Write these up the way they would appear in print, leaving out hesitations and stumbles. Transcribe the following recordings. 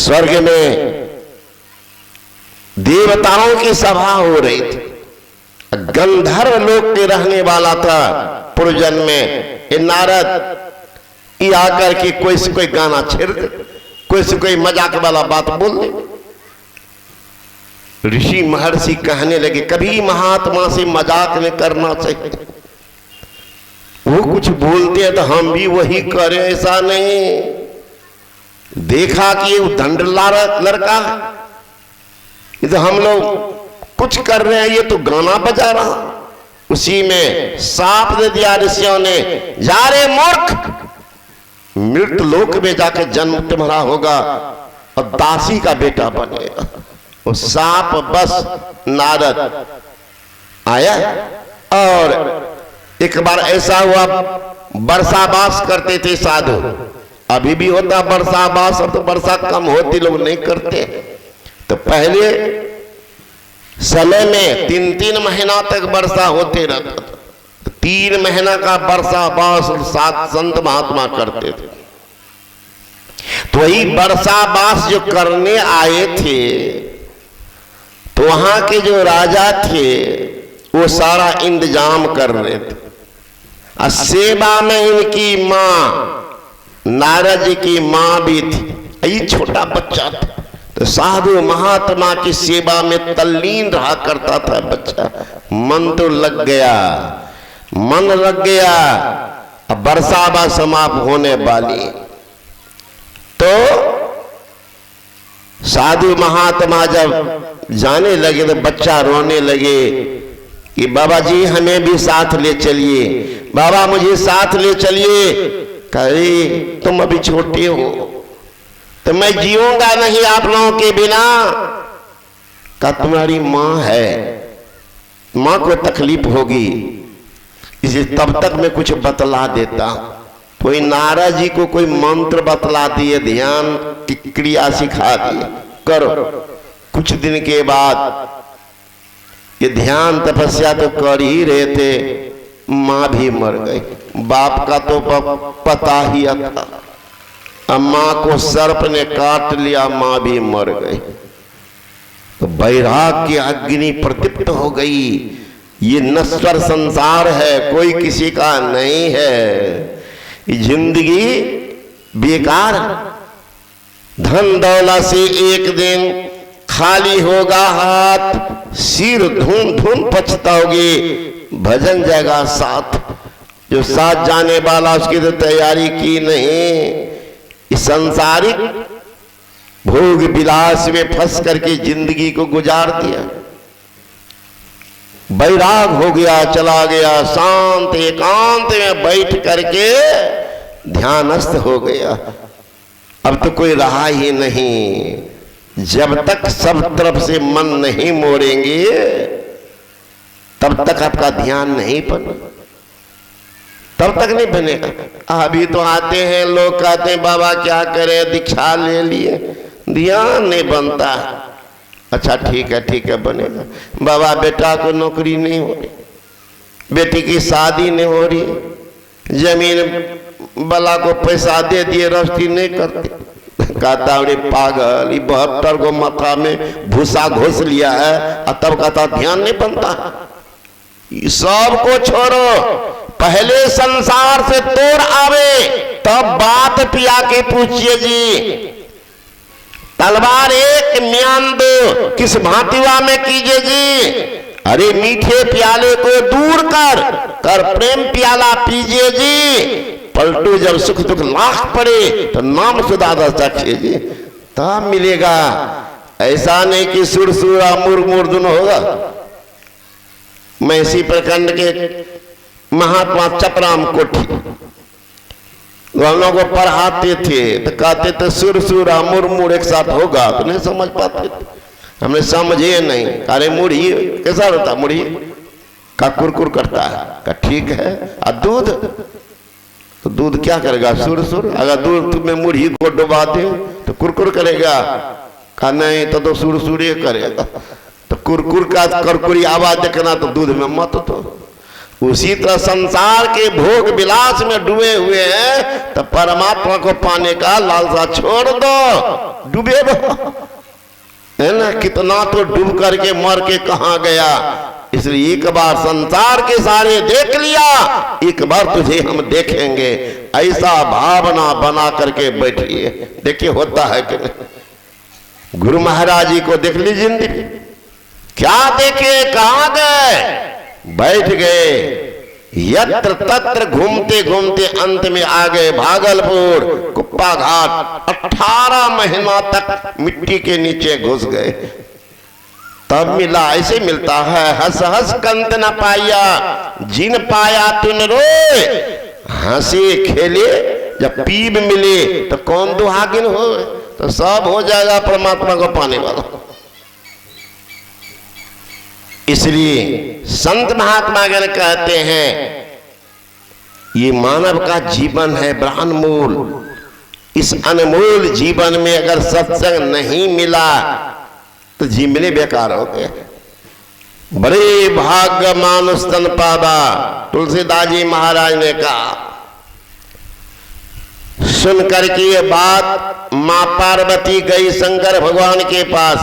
स्वर्ग में देवताओं की सभा हो रही थी। गंधर्व लोक के रहने वाला था पूर्वजन्म में ये नारद। ये आकर के कोई से कोई गाना छेड़ दे, कोई से कोई मजाक वाला बात बोल दे। ऋषि महर्षि कहने लगे कभी महात्मा से मजाक नहीं करना चाहिए। वो कुछ बोलते हैं तो हम भी वही करें, ऐसा नहीं। देखा कि वो धंडला लड़का, ये तो हम लोग कुछ कर रहे हैं, ये तो गाना बजा रहा। उसी में साप दे दिया ऋषियों ने, जा रे मूर्ख, मृत लोक में जाकर जन्म तुम्हारा होगा और दासी का बेटा बनेगा। वो सांप बस नारद आया। और एक बार ऐसा हुआ, वर्षावास करते थे साधु। अभी भी होता वर्षावास, अब तो वर्षा कम होती, लोग नहीं करते। तो पहले समय में 3-3 महीना तक वर्षा होते रहता था। 3 महीना का वर्षावास 7 संत महात्मा करते थे। तो वही वर्षावास जो करने आए थे, तो वहां के जो राजा थे वो सारा इंतजाम कर रहे थे। और सेवा में इनकी मां, नारद जी की मां भी थी। ये छोटा बच्चा था, तो साधु महात्मा की सेवा में तल्लीन रहा करता था बच्चा। मन तो लग गया, मन लग गया। अब वर्षावा समाप्त होने वाली, तो साधु महात्मा जब जाने लगे तो बच्चा रोने लगे कि बाबा जी हमें भी साथ ले चलिए, बाबा मुझे साथ ले चलिए। कहे तुम अभी छोटे हो तो मैं जीऊंगा नहीं आप लोगों के बिना। का तुम्हारी मां है, मां को तकलीफ होगी, इसे तब तक मैं कुछ बतला देता। कोई नारद जी को कोई मंत्र बतला दिए, ध्यान की क्रिया सिखा दिए, करो। कुछ दिन के बाद ये ध्यान तपस्या तो कर ही रहे थे, मां भी मर गई। बाप का तो पता ही था। मां को सर्प ने काट लिया, मां भी मर गई। तो वैराग्य की अग्नि प्रदीप्त हो गई। ये नश्वर संसार है, कोई किसी का नहीं है। जिंदगी बेकार, धन दौलत से एक दिन खाली होगा हाथ, सिर धुन धुन पछताओगे। भजन जाएगा साथ, जो साथ जाने वाला उसकी तो तैयारी की नहीं। इस सांसारिक भोग विलास में फंस करके जिंदगी को गुजार दिया। बैराग हो गया, चला गया, शांत एकांत में बैठ करके ध्यानस्थ हो गया। अब तो कोई रहा ही नहीं। जब तक सब तरफ से मन नहीं मोड़ेंगे तब तक आपका ध्यान नहीं बना, तब तक नहीं बनेगा। अभी तो आते हैं लोग, कहते हैं बाबा क्या करें, दीक्षा ले लिए, ध्यान नहीं बनता। अच्छा ठीक है बनेगा। बाबा बेटा को नौकरी नहीं हो रही, बेटी की शादी नहीं हो रही, जमीन वाला को पैसा दे दिए, रस्ती नहीं करते। कहता अरे पागल, 72 को माथा में भूसा घोष लिया है और तब कहता ध्यान नहीं बनता। सब को छोड़ो, पहले संसार से तोड़ आवे तब बात पिया के पूछिए जी। तलवार एक म्यान दो, किस भांतिवा में कीजिए जी। अरे मीठे प्याले को दूर कर प्रेम प्याला पीजिए जी। पलटू जब सुख दुख लाख पड़े तो नाम सुधादा चखिए जी, तब मिलेगा। ऐसा नहीं कि सुर सुरा मुर मुर दोनों होगा। मैं इसी प्रखंड के महात्मा चपराम कोठी हम लोगों को पढ़ाते थे, तो कहते थे सुर सुरा मुर मुर एक साथ होगा, तो नहीं समझ पाते थे। हमने समझे नहीं। अरे मुड़ी कैसा होता, मुड़ी का कुरकुर करता है, का ठीक है। और दूध, तो दूध क्या करेगा, सुर सुर। अगर दूध तुम्हें मुड़ी को डुबा दे तो कुरकुर करेगा, का नहीं तो सुर सुर करेगा। तो कुरकुर का करकुरी आवाज देखना तो दूध में मत। तो उसी तरह संसार के भोग विलास में डूबे हुए हैं, तो परमात्मा को पाने का लालसा छोड़ दो। डूबे वो, है ना, कितना तो डूब करके मर के कहां गया। इसलिए एक बार संसार के सारे देख लिया, एक बार तुझे हम देखेंगे, ऐसा भावना बना करके बैठिए। देखिए होता है कि नहीं। गुरु महाराज जी को देख ली जिंदगी, क्या देखे, कहां गए, बैठ गए, यत्र तत्र घूमते घूमते अंत में आ गए भागलपुर कुप्पा घाट। 18 महीना तक मिट्टी के नीचे घुस गए, तब मिला। ऐसे मिलता है, हंस हंस कंत न पाया, जिन पाया तुन रोए। हंसे खेले जब पीब मिले तो कौन दुहागिन हो, तो सब हो जाएगा परमात्मा को पाने वाला। इसलिए संत महात्मा गण कहते हैं ये मानव का जीवन है ब्रह्ममूल। इस अनमोल जीवन में अगर सत्संग नहीं मिला तो जीवने बेकार हो गया। बड़े भाग्य मानुष तन पावा, तुलसीदास जी महाराज ने कहा। सुन करके ये बात मां पार्वती गई शंकर भगवान के पास,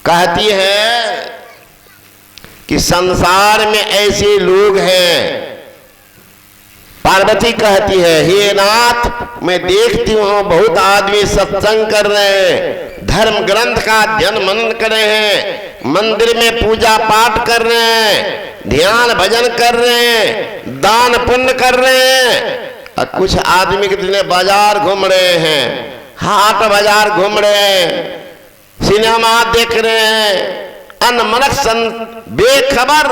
कहती है कि संसार में ऐसे लोग हैं। पार्वती कहती है, हे नाथ, मैं देखती हूं बहुत आदमी सत्संग कर रहे हैं, धर्म ग्रंथ का अध्ययन मनन कर रहे हैं, मंदिर में पूजा पाठ कर रहे हैं, ध्यान भजन कर रहे हैं, दान पुण्य कर रहे हैं। और कुछ आदमी कितने बाजार घूम रहे हैं, हाट बाजार घूम रहे हैं, सिनेमा देख रहे हैं, अनमनक बेखबर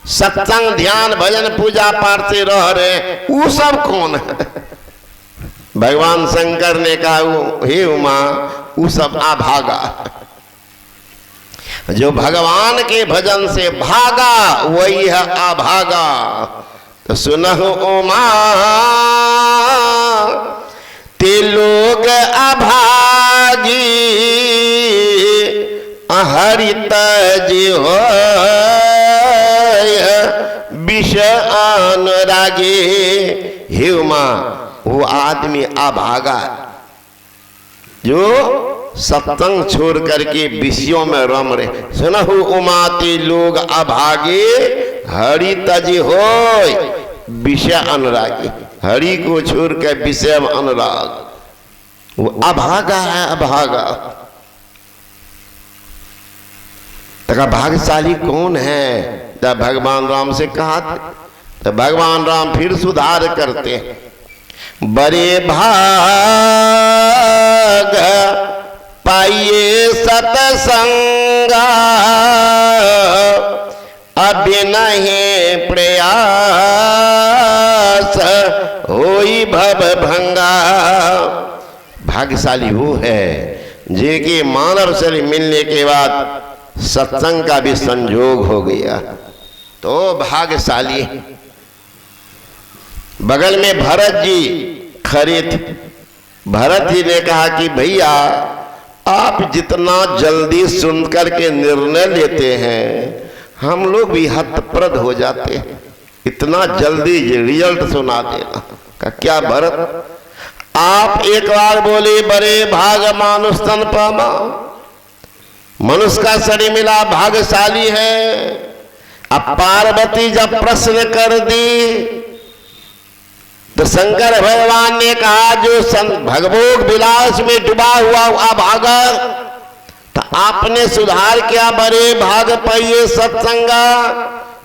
सत्संग ध्यान भजन पूजा पाठ से रह रहे हैं। वो सब कौन है? भगवान शंकर ने कहा, हे उमा, वो सब अभागा। जो भगवान के भजन से भागा वही है अभागा। तो सुनहो उमा, ते लोग अभागी हरित जी हो विष अनुरागी। हे उमा, वो आदमी अभागा जो सत्संग छोड़ करके विषयों में रम रहे। सुनहु उमाती लोग अभागे हरि तजी हो विषय अनुरागी। हरि को छोड़ कर विषय में अनुराग, वो अभागा है, अभागा। तो भाग्यशाली कौन है? जब भगवान राम से कहा तो भगवान राम फिर सुधार करते हैं। बड़े भाग पाइए सतसंगा, अभी नहीं प्रयास होई भव भंगा। भाग्यशाली वो है जे कि मानव शरीर मिलने के बाद सत्संग का भी संयोग हो गया, तो भाग्यशाली। बगल में भरत जी खड़े थे। भरत जी ने कहा कि भैया, आप जितना जल्दी सुनकर के निर्णय लेते हैं, हम लोग भी हतप्रद हो जाते हैं। इतना जल्दी रिजल्ट सुना देना का क्या भरत? आप एक बार बोले, बड़े भाग मानुष तन पावा, मनुष्य का शरीर मिला, भाग्यशाली है। अब पार्वती जब प्रश्न कर दी तो शंकर भगवान ने कहा, जो भगभोग विलास में डूबा हुआ अभागा, तो आपने सुधार किया। बड़े भाग पाइए सत्संगा,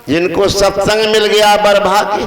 जिनको सत्संग मिल गया बरभागी।